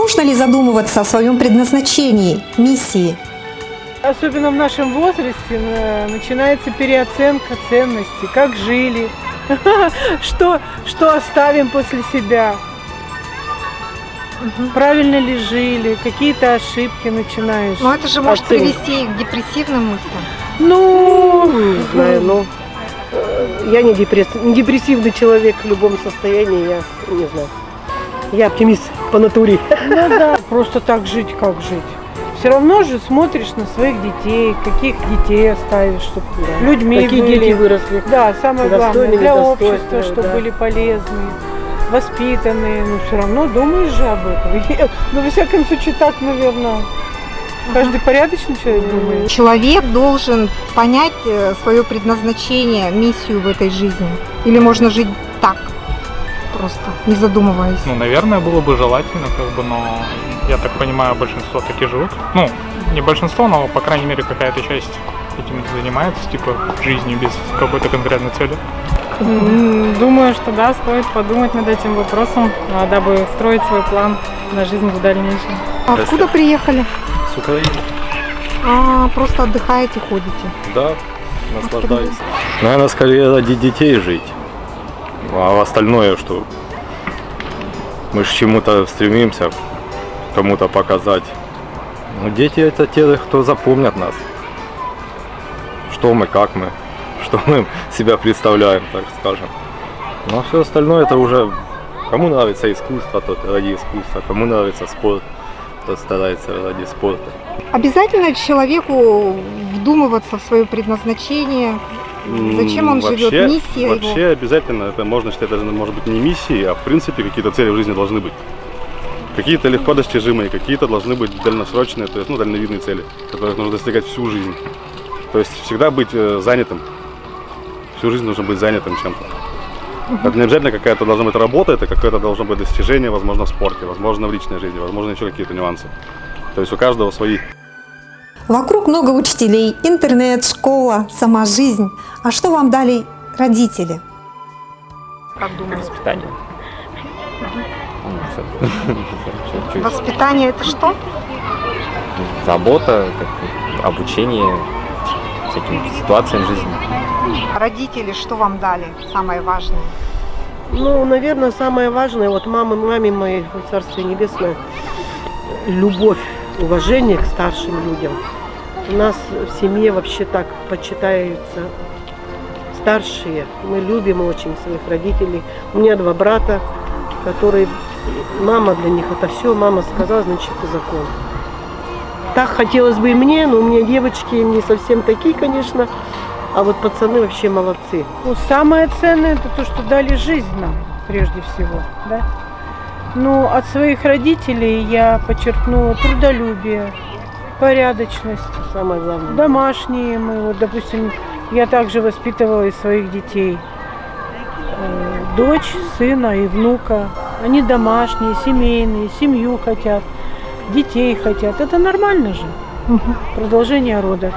Нужно ли задумываться о своем предназначении, миссии? Особенно в нашем возрасте начинается переоценка ценностей, как жили, что оставим после себя, правильно ли жили, какие-то ошибки начинаешь. Но это же может оценивать. привести к депрессивным мыслям. Не знаю, но я не депрессивный человек в любом состоянии, я не знаю. Я оптимист по натуре. Ну да, просто так жить, как жить. Все равно же смотришь на своих детей, каких детей оставишь, чтобы людьми Какие были. дети выросли. Да, самое главное, Достойные, для недостойные, общества, чтобы да. были полезные, воспитанные. Но все равно думаешь же об этом. Ну, во всяком случае, так, наверное, каждый порядочный человек думает. Человек должен понять свое предназначение, миссию в этой жизни. Или можно жить так, просто не задумываясь. Ну, наверное, было бы желательно, но я так понимаю, большинство таки живут. Ну, не большинство, но, по крайней мере, какая-то часть этим занимается, типа, жизнью без какой-то конкретной цели. Думаю, что да, стоит подумать над этим вопросом, дабы строить свой план на жизнь в дальнейшем. Откуда приехали? С Украины. Просто отдыхаете, ходите. Да, наслаждаюсь. Наверное, скорее ради детей жить. А остальное, что мы ж к чему-то стремимся, кому-то показать. Но дети это те, кто запомнят нас. Что мы, как мы, что мы себя представляем, так скажем. Ну а все остальное это уже кому нравится искусство, тот ради искусства, кому нравится спорт, тот старается ради спорта. Обязательно человеку вдумываться в свое предназначение? Зачем он живет? Миссия его? Вообще обязательно, это можно считать даже, может быть, не миссией, а в принципе какие-то цели в жизни должны быть. Какие-то легко достижимые, какие-то должны быть дальносрочные, то есть дальновидные цели, которых нужно достигать всю жизнь. То есть всегда быть занятым. Всю жизнь нужно быть занятым чем-то. Это не обязательно какая-то должна быть работа, это какое-то должно быть достижение, возможно, в спорте, возможно, в личной жизни, возможно, еще какие-то нюансы. То есть у каждого свои. Вокруг много учителей, интернет, школа, сама жизнь. А что вам дали родители? Как думаете? Воспитание. Воспитание это что? Забота, обучение всяким ситуациям жизни. Родители что вам дали? Самое важное. Ну, наверное, самое важное, вот маме моей, Царствие Небесное, любовь, уважение к старшим людям. У нас в семье вообще так почитаются старшие. Мы любим очень своих родителей. У меня 2 брата, которые, мама для них это все, мама сказала, значит, это закон. Так хотелось бы и мне, но у меня девочки не совсем такие, конечно, а вот пацаны вообще молодцы. Ну, самое ценное это то, что дали жизнь нам, прежде всего, да. Ну, от своих родителей я подчеркнула трудолюбие, порядочность. Самое главное. Домашние мы, вот, допустим, я также воспитывала и своих детей. Дочь, сына и внука. Они домашние, семейные, семью хотят, детей хотят. Это нормально же. Продолжение рода.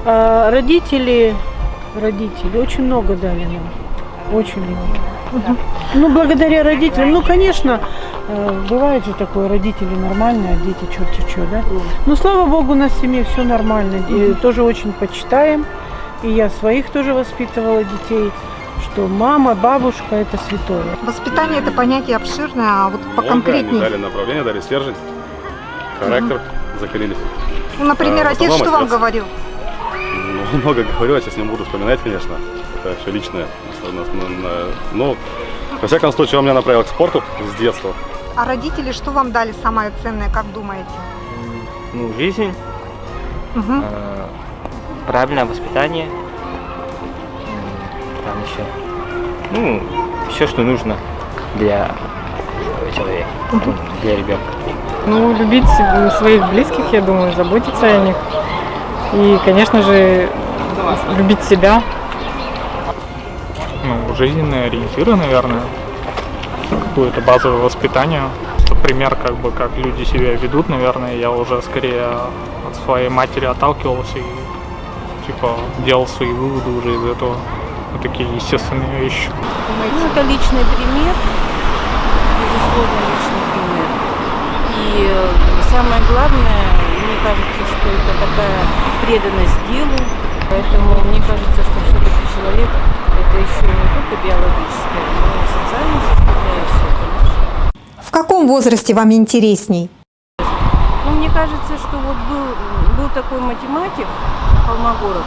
А родители очень много дали нам. Очень много. Ну, благодаря родителям. Ну, конечно, бывает же такое, родители нормальные, а дети черти что, да? Но, слава богу, у нас в семье все нормально. И тоже очень почитаем. И я своих тоже воспитывала детей, что мама, бабушка – это святое. Воспитание это понятие обширное, а вот Они поконкретнее. дали направление, дали стержень, характер, закалились. Ну, например, В отец основном что вам отец. говорил? Ну, много говорю, я сейчас не буду вспоминать, конечно. Это все личное. Но, во всяком случае, он меня направил к спорту с детства. А родители что вам дали самое ценное, как думаете? Ну, жизнь, Угу. правильное воспитание. Там еще. Ну, все, что нужно для человека, для ребенка. Ну, любить своих близких, я думаю, заботиться о них. И, конечно же, любить себя. Ну, жизненные ориентиры, наверное. Какое-то базовое воспитание. Пример, как люди себя ведут, наверное, я уже скорее от своей матери отталкивался и делал свои выводы уже из этого. Вот такие естественные вещи. Ну, это личный пример, безусловно, личный пример. И И самое главное, мне кажется, что это такая преданность делу. Поэтому мне кажется, что все-таки человек это еще не только биологическая, но и социальная составляющая, конечно. В каком возрасте вам интересней? Ну, мне кажется, что вот был такой математик Холмогоров,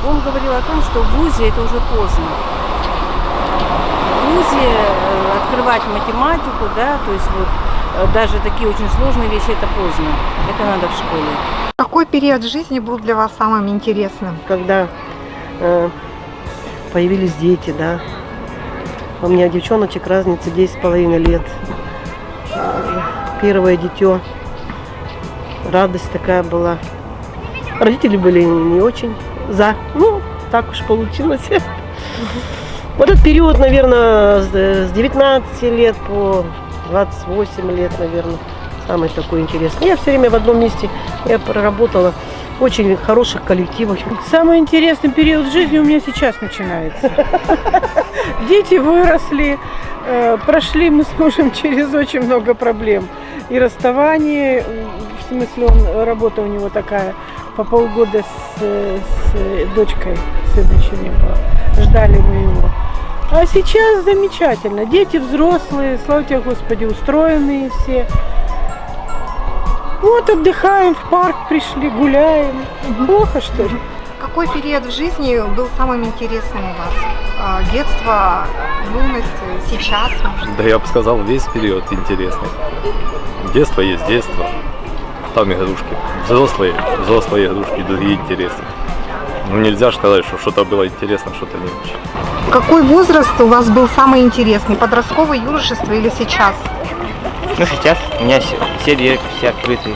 он говорил о том, что в ВУЗе это уже поздно. В ВУЗе открывать математику, да, то есть вот даже такие очень сложные вещи, это поздно. Это надо в школе. Какой период жизни был для вас самым интересным? Когда появились дети, да. У меня девчоночек разница 10,5 лет. Первое дитё. Радость такая была. Родители были не очень за. Ну, так уж получилось. Вот этот период, наверное, с 19 лет по 28 лет, наверное, самый такой интересный. Я все время в одном месте я проработала в очень хороших коллективах. Самый интересный период в жизни у меня сейчас начинается. Дети выросли, прошли мы с мужем через очень много проблем. И расставание, в смысле, работа у него такая, по полгода с дочкой, сына еще не было. Ждали мы его. А сейчас замечательно. Дети взрослые, слава тебе, Господи, устроенные все. Вот отдыхаем, в парк пришли, гуляем. Плохо, что ли? Какой период в жизни был самым интересным у вас? Детство, юность, сейчас, может? Да я бы сказал, весь период интересный. Детство есть детство. Там игрушки. Взрослые игрушки, другие интересы. Ну нельзя сказать, что что-то было интересно, что-то не очень. Какой возраст у вас был самый интересный? Подростковое юношество или сейчас? Ну, сейчас у меня все двери все открыты.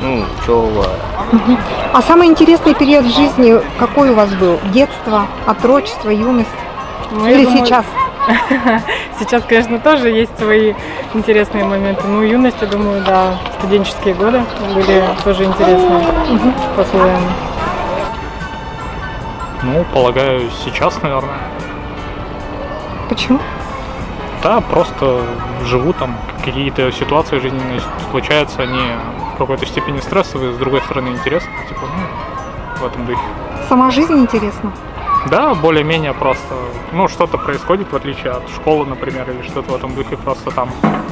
Ну, учеба. А самый интересный период в жизни какой у вас был? Детство, отрочество, юность? Или сейчас? Сейчас, конечно, тоже есть свои интересные моменты. Ну, юность, я думаю, да, студенческие годы были тоже интересные по-своему. Ну, полагаю, сейчас, наверное. Почему? Да, просто живу там, какие-то ситуации жизненные случаются, они в какой-то степени стрессовые, с другой стороны интересные, типа, ну, в этом духе. Сама жизнь интересна? Да, более-менее просто, ну, что-то происходит, в отличие от школы, например, или что-то в этом духе, просто там,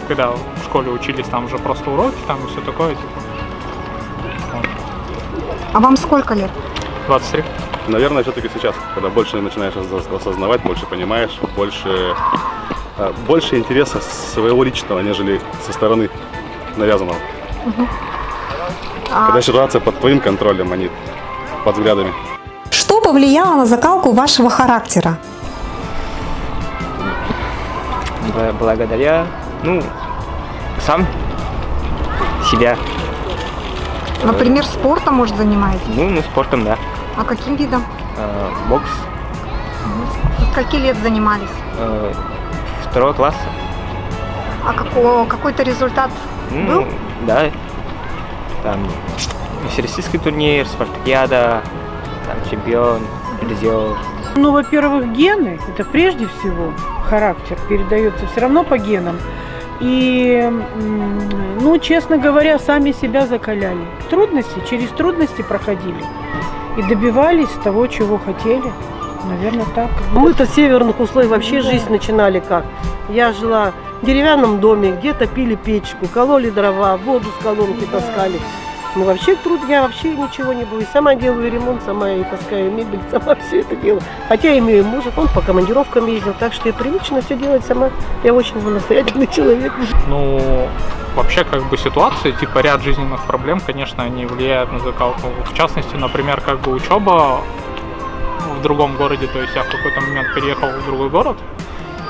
когда в школе учились, там уже просто уроки, там и все такое, типа. Вот. А вам сколько лет? 23. Наверное, все-таки сейчас, когда больше начинаешь осознавать, больше понимаешь, больше интереса своего личного, нежели со стороны навязанного. Когда ситуация под твоим контролем, а не под взглядами. Что повлияло на закалку вашего характера? Благодаря, ну, сам себя. Например, спортом, может, занимаетесь? Ну, спортом, да. А каким видом? Бокс. Со скольки лет занимались? 2 класса. А какой-то результат был? Ну, да. Там всероссийский турнир, спартакиада, там чемпион, призер. Ну, во-первых, гены, это прежде всего характер, передается все равно по генам. И, ну, честно говоря, сами себя закаляли. Через трудности проходили и добивались того, чего хотели. Наверное, так. Мы-то в северных условиях вообще жизнь начинали как? Я жила в деревянном доме, где топили печку, кололи дрова, воду с колонки таскали. Мы вообще я вообще ничего не было. И сама делаю ремонт, сама и таскаю мебель, сама все это делаю. Хотя имею мужа, он по командировкам ездил, так что я привычно все делать сама. Я очень самостоятельный человек. Ну, вообще, как бы ситуации, типа ряд жизненных проблем, конечно, они влияют на закалку. В частности, например, как бы учеба в другом городе, то есть я в какой-то момент переехал в другой город,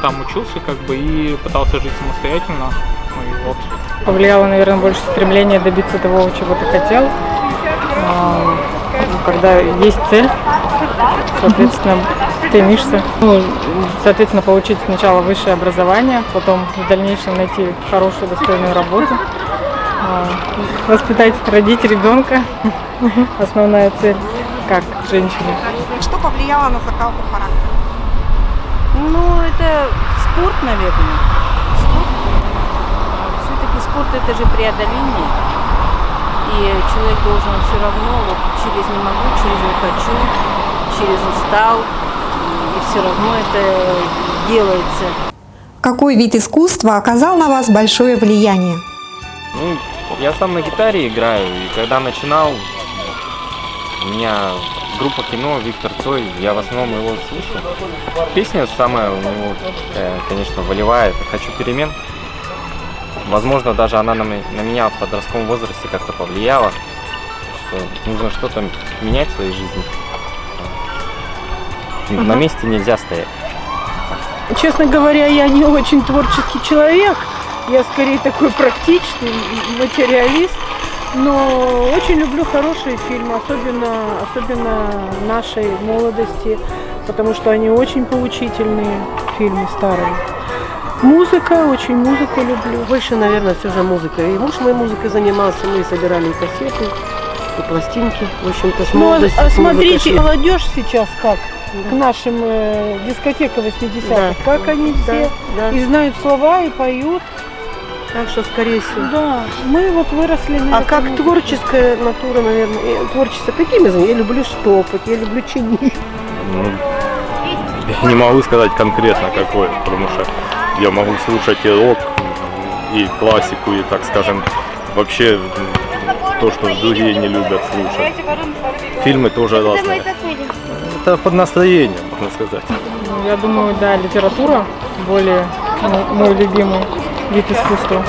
там учился как бы и пытался жить самостоятельно. Ну и вот. Повлияло, наверное, больше стремление добиться того, чего ты хотел. Когда есть цель, соответственно, стремишься. Ну, соответственно, получить сначала высшее образование, потом в дальнейшем найти хорошую, достойную работу, воспитать, родить ребенка. Основная цель, как женщине. Что повлияло на закалку характера? Ну, это спорт, наверное. Спорт. Все-таки спорт это же преодоление. И человек должен все равно вот через не могу, через не хочу, через устал, и все равно это делается. Какой вид искусства оказал на вас большое влияние? Ну, я сам на гитаре играю, и когда начинал, у меня группа кино Виктор Цой, я в основном его слушаю. Песня самая у него, конечно, волевая, это «Хочу перемен». Возможно, даже она на меня в подростковом возрасте как-то повлияла, что нужно что-то менять в своей жизни. На месте нельзя стоять. Честно говоря, я не очень творческий человек. Я скорее такой практичный материалист. Но очень люблю хорошие фильмы, особенно нашей молодости, потому что они очень поучительные, фильмы старые. Музыка, очень музыку люблю. Больше, наверное, все же музыка. И муж мой музыкой занимался, мы собирали и кассеты, и пластинки. В общем-то, с молодости. Ну, смотрите, молодежь сейчас как? К нашим дискотекам 80-х, Да. как они все Да. и знают слова, и поют. Так что, скорее всего. Да, мы вот выросли на А этой как музыке. творческая натура, наверное, творчество, какими я люблю штопать, я люблю чинить. Ну, я не могу сказать конкретно какой, потому что я могу слушать и рок, и классику, и, так скажем, вообще то, что другие не любят слушать. Фильмы тоже разные. Это под настроение, можно сказать. Ну, я думаю, да, литература более мой любимый вид искусства.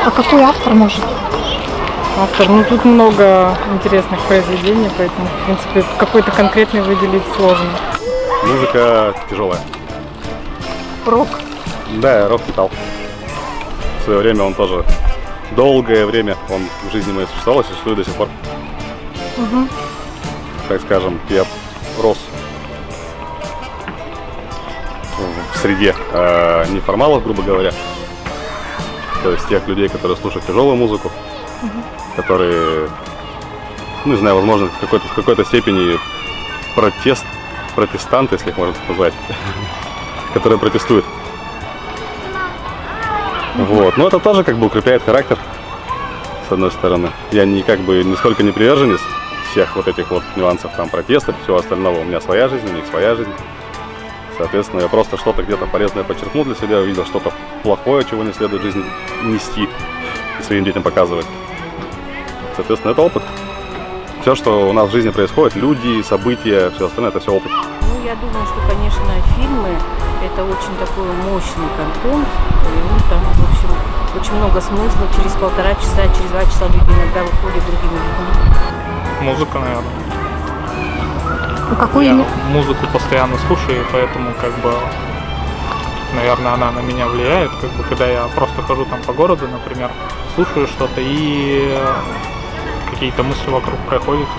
А какой автор может? Автор, ну тут много интересных произведений, поэтому, в принципе, какой-то конкретный выделить сложно. Музыка тяжелая. Рок. Да, я рок-металл. В свое время он тоже долгое время он в жизни моей существовал и существует до сих пор. Так скажем, я рос в среде неформалов, грубо говоря. То есть тех людей, которые слушают тяжелую музыку, которые, ну не знаю, возможно, в какой-то степени протестанты, если их можно так назвать, которые протестуют. Вот. Но это тоже как бы укрепляет характер, с одной стороны. Я нисколько не приверженец всех вот этих вот нюансов, там, протестов и всего остального. У меня своя жизнь, у них своя жизнь. Соответственно, я просто что-то где-то полезное подчеркнул для себя, увидел что-то плохое, чего не следует в жизни нести и своим детям показывать. Соответственно, это опыт. Все, что у нас в жизни происходит, люди, события, все остальное, это все опыт. Ну, я думаю, что, конечно, фильмы – это очень такой мощный контент. И, ну, там, в общем, очень много смысла. Через 1,5 часа, через 2 часа люди иногда выходят другими людьми. Музыка, наверное. А какой Я музыку постоянно слушаю, поэтому как бы, наверное, она на меня влияет. Как бы, когда я просто хожу там по городу, например, слушаю что-то и какие-то мысли вокруг проходят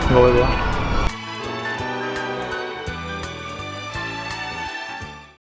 в голове.